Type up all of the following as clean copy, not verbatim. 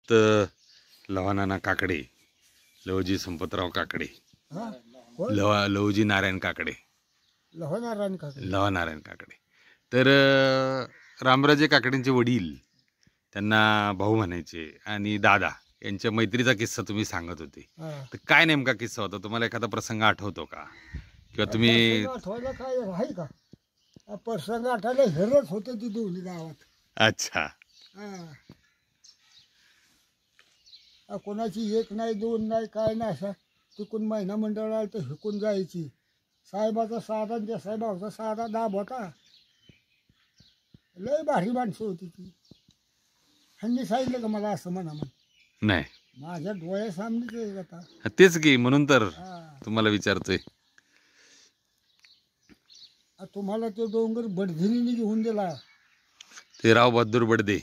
फक्त लवानाना काकडे, लवजी संपतराव काकडे, लवजी नारायण काकडे, लवानारायण काकडे. तर रामराजे काकडेंचे वडील त्यांना भाऊ म्हणायचे आणि दादा यांच्या मैत्रीचा किस्सा तुम्ही सांगत होते. तर काय नेमका किस्सा होता? तुम्हाला एखादा प्रसंग आठवतो का? किंवा तुम्ही आठवायला काय आहे का? प्रसंग आठवले हेरच होते ती दोन्ही गावात. अच्छा. कोणाची एक नाही दोन नाही काय नाही असं तिकून महिना मंडळाला तर हिकून जायची. साहेबाचा साधा त्या साहेबाचा साधा दाब होता. लय भारी माणसं होती ती. ह्यांनी सांगितलं का मला असं म्हणा म्हण? नाही, माझ्या डोळ्यासामने आता तेच की म्हणून तर तुम्हाला विचारतोय. तुम्हाला तो डोंगर बडझिनीने घेऊन दिला. ते राव बहादूर बडदे.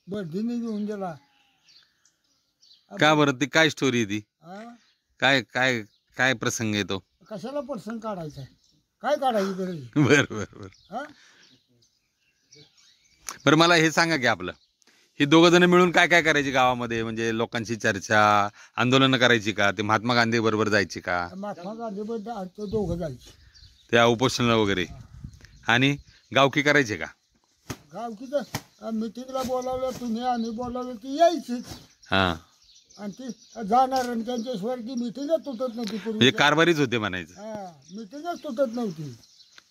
बडझिनी घेऊन दिला. का बरं? ती काय स्टोरी ती? काय काय काय प्रसंग येतो? कशाला प्रसंग काढायचा? काय काढायची गरज? बर बर बर बरं, मला हे सांगा की आपलं हे दोघं जण मिळून काय काय करायचे गावामध्ये? म्हणजे लोकांची चर्चा, आंदोलन करायची का? ते महात्मा गांधी बरोबर जायची का? महात्मा गांधी बद्दल दोघं जायचे त्या उपोषणाला वगैरे. आणि गावकी करायचे का? गावकीचं मिटिंगला बोलावलं तुम्ही आणि बोलावलं ती यायची. हां. आणि ती जाणार आणि त्यांच्याशिवाय ती मिटिंगच तुटत नव्हती. पूर्वी म्हणजे कारभारीच होते म्हणायचं. मिटिंगच तुटत नव्हती.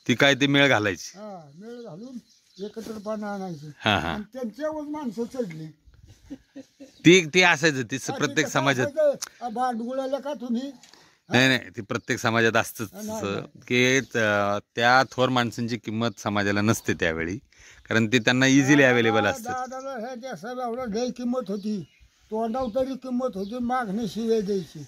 ती काय ते मेळ घालायची. मेळ घालून एकत्रपणा आणायचे. हां हां. आणि त्यांच्यावर माणसं चढली. ती असायचं. ती प्रत्येक समाजात भांडगुळाला का तुम्ही? नाही नाही, ती प्रत्येक समाजात असतंच की त्या थोर माणसांची किंमत समाजाला नसते त्यावेळी, कारण ते त्यांना इझिली अवेलेबल असतात. दादाला ह्याच्या सगळ्या लय किंमत होती. तोंडावर तरी किंमत होती, मागणी शिवाय द्यायची.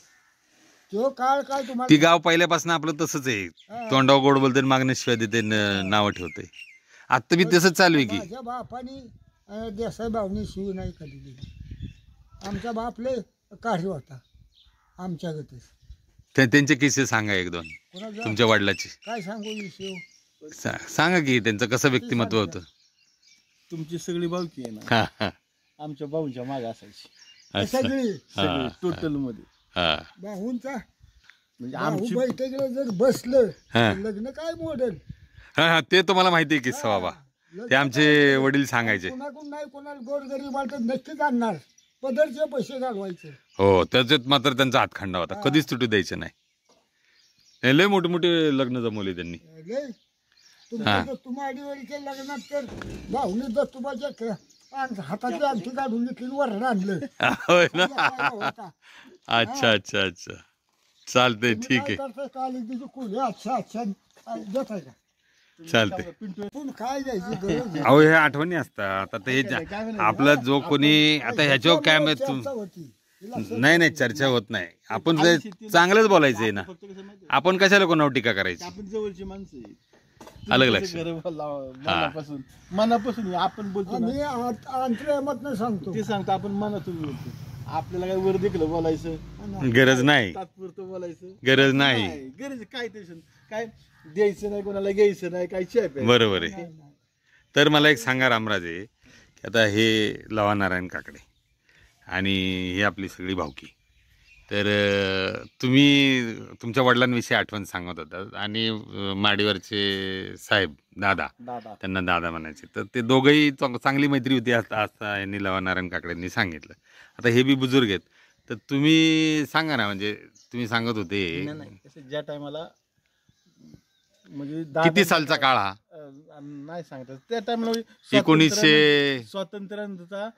तो काळ काय तुम्हाला? ती गाव पहिल्यापासून आपलं तसंच आहे. तोंडावर गोड बोलते, मागण्याशिवाय देते, नावं ठेवते. आता बी तसंच चालू आहे की. माझ्या बापानी देसाई भाऊनी शिवी नाही कधी दिली. आमचा बाप लय कार्य होता आमच्या गतीस. त्यांचे किस्से सांगा एक दोन तुमच्या वडिलाची. काय सांगू विषय? सांगा की त्यांचं कसं व्यक्तिमत्व होतं. तुमची सगळी भावकी आहे ना, आमच्या भाऊंच्या मागे असायची सगळी टोटल मध्ये. भाऊंचा म्हणजे आमची बैठकीला जर बसलं लग्न काय मॉडेल. हा, ते तुम्हाला माहिती आहे किस्सा बाबा. ते आमचे वडील सांगायचे. कोणाकडून नाही कोणाला गोरगरीब तर नक्कीच आणणार. पदरचे पैसे घालवायचे. हो, त्याच्यात मात्र त्यांचा हातखंडा होता. कधीच तुटू द्यायचं नाही. लय मोठे मोठे लग्न जमवले त्यांनी. तुमाडीवरीच्या लग्नात तर भाऊनी दत्तूबाच्या हातातली आणखी काढून घेतली, वरण आणलं. होय ना. अच्छा अच्छा अच्छा, चालतंय, ठीक आहे. अच्छा अच्छा देत आहे का? चालते. काय द्यायची? अहो, हे आठवणी असतात. आता हे आपला जो कोणी आता ह्याच्यावर काय नाही नाही, चर्चा होत नाही. आपण चांगलंच बोलायचं आहे ना. आपण कशाला कोणावर टीका करायची? आपण जवळची माणसं आहे. अलग लक्ष मनापासून आपण बोलतो. मी अंतर्मत सांगतो, ते सांगतो आपण मनातून बोलतो. आपल्याला काय वर देखलं बोलायचं गरज नाही. तात्पुरतं बोलायचं गरज नाही. गरज काय टेन्शन काय द्यायचं नाही, कोणाला घ्यायचं नाही, काय चॅप. बरोबर आहे. तर मला एक सांगा रामराजे, की आता हे लवानारायण काकडे आणि ही आपली सगळी भावकी. तर तुम्ही तुमच्या वडिलांविषयी आठवण सांगत होता आणि माडीवरचे साहेब दादा, त्यांना दादा म्हणायचे. तर ते दोघंही चांगली मैत्री होती असं यांनी लवानारायण काकडेंनी सांगितलं. आता हे बी बुजुर्ग आहेत, तर तुम्ही सांगा ना. म्हणजे तुम्ही सांगत होते ज्या टायमाला म्हणजे किती सालचा काळ हा? नाही सांगता त्या टायमाला 1900 स्वातंत्र्यानंतरचा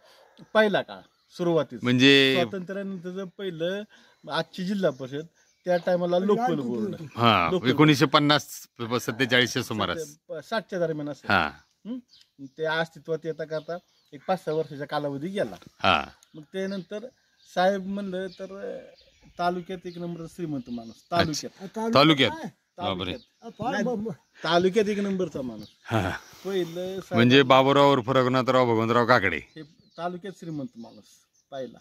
पहिला काळ सुरुवातीला. म्हणजे स्वातंत्र्यानंतरचं पहिलं आजची जिल्हा परिषद त्या टायमाला लोकल बोर्ड. 1950-47 सुमारास 60च्या दरम्यान असं ते अस्तित्वात येता करता एक 5-6 वर्षाचा कालावधी गेला. मग त्यानंतर साहेब म्हणलं तर तालुक्यात एक नंबर श्रीमंत माणूस. तालुक्यात एक नंबरचा माणूस पहिलं म्हणजे बाबूराव उर्फ रघुनाथराव भगवंतराव काकडे. हे तालुक्यात श्रीमंत माणूस पाहिला.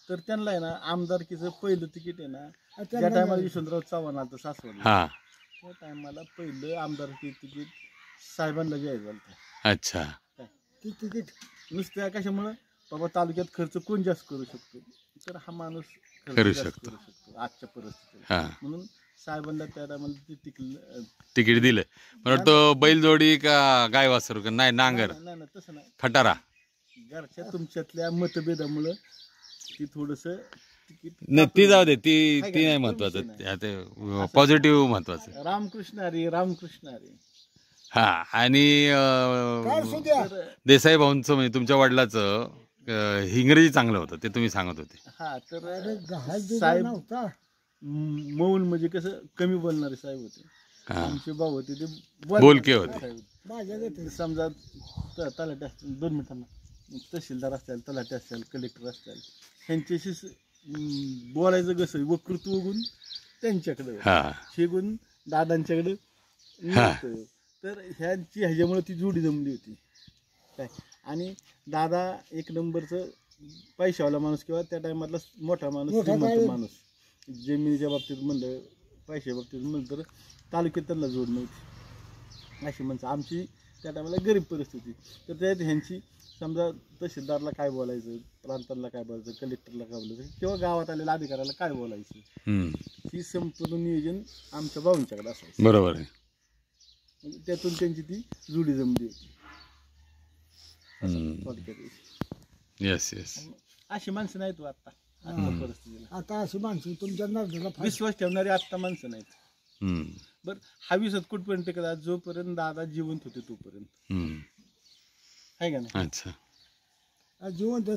तर त्यांना आहे ना आमदारकीचं पहिलं तिकीट आहे ना, त्या टायमाला यशवंतराव चव्हाण आलं सासवड. त्या टायमाला पहिलं आमदारकी तिकीट साहेबांना जाहीर झालं. अच्छा. ती तिकीट नुसत्या कशामुळं बाबा तालुक्यात खर्च कोण जास्त करू शकतो, तर हा माणूस खर्च करू जास्त शकतो. करू शकतो आजच्या परिस्थितीत. हा म्हणून साहेबांना त्या टायमाला ती तिकीट दिलं. मला वाटतं बैलजोडी का गाय वासरू का नाही नांगर नाही नाही तसं नाही, खटारा. घरच्या तुमच्यातल्या मतभेदामुळं ती थोडस तिकीट नाही ती जाऊ दे, ती काय ती नाही काय, महत्वाचं, विषय नाही. ते पॉझिटिव्ह महत्वाचं. रामकृष्ण हरी रामकृष्ण हरी. हा आणि काय असू द्या तर देसाई भाऊंचं म्हणजे तुमच्या वडिलाचं इंग्रजी चांगलं होतं ते तुम्ही सांगत होते. हा तर अरे गहाळ दिला साहेब नव्हता. मौन म्हणजे कसं कमी बोलणारे साहेब होते. हा आमचे भाऊ होते ते बोलके होते. साहेब. माझ्या गती समजा तलाठी असतील 2 मिनिटांना, तहसीलदार असतील, तलाठी असतील, कलेक्टर असतील, ह्यांच्याशी बोलायचं कसं वक्तृत्व गुण त्यांच्याकडे, हा हे गुण दादांच्याकडे नव्हतं. तर ह्याच्यामुळे ती जोडी जमली होती काय. आणि दादा एक नंबरचं पैशावाला माणूस किंवा त्या टायमातला मोठा माणूस, मोठा श्रीमंत काय- माणूस. जमिनीच्या बाबतीत म्हणलं, पैशाच्या बाबतीत म्हणलं तर तालुक्यात त्यांना जोड नव्हती अशी म्हणतं. आमची त्या टायमाला गरीब परिस्थिती, तर त्यात ह्यांची समजा तहसीलदारला काय बोलायचं, प्रांताला काय बोलायचं, कलेक्टरला काय बोलायचं किंवा गावात आलेल्या अधिकाऱ्याला काय बोलायचं, हम्म. ही संपूर्ण नियोजन आमच्या भाऊंच्याकडे असायचं. बरोबर आहे. म्हणजे त्यातून त्यांची ती जोडी जमली होती हम्म. थोडक्यात. Yes yes. अशी माणसं नाहीत हो आता आजच्या परिस्थितीला. आता अशी माणसं तुमच्या नजरेला फार विश्वास ठेवणारी आत्ता माणसं नाहीत. हम्म. बरं हा विश्वास कुठपर्यंत करा, जोपर्यंत दादा जिवंत होते तोपर्यंत, हम्म. आहे का नाही. अच्छा. जिवंत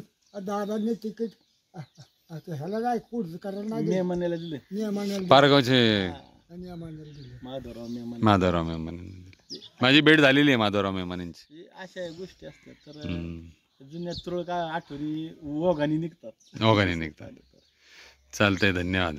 दादांनी तिकीट आता ह्याला काय कोर्स करायला नाही मे दिलं. महिन्याला दिले नियमाने पारगावचे नियमाने दिले. माधवराव मे माधवराव मेमन. माझी भेट झालेली आहे माधवराव मेमनांची. अशा गोष्टी असतात. तर हम्म. जुन्या तुरळ काय आठवणी ओघाने निघतात. ओघाने निघतात. चालतंय, धन्यवाद.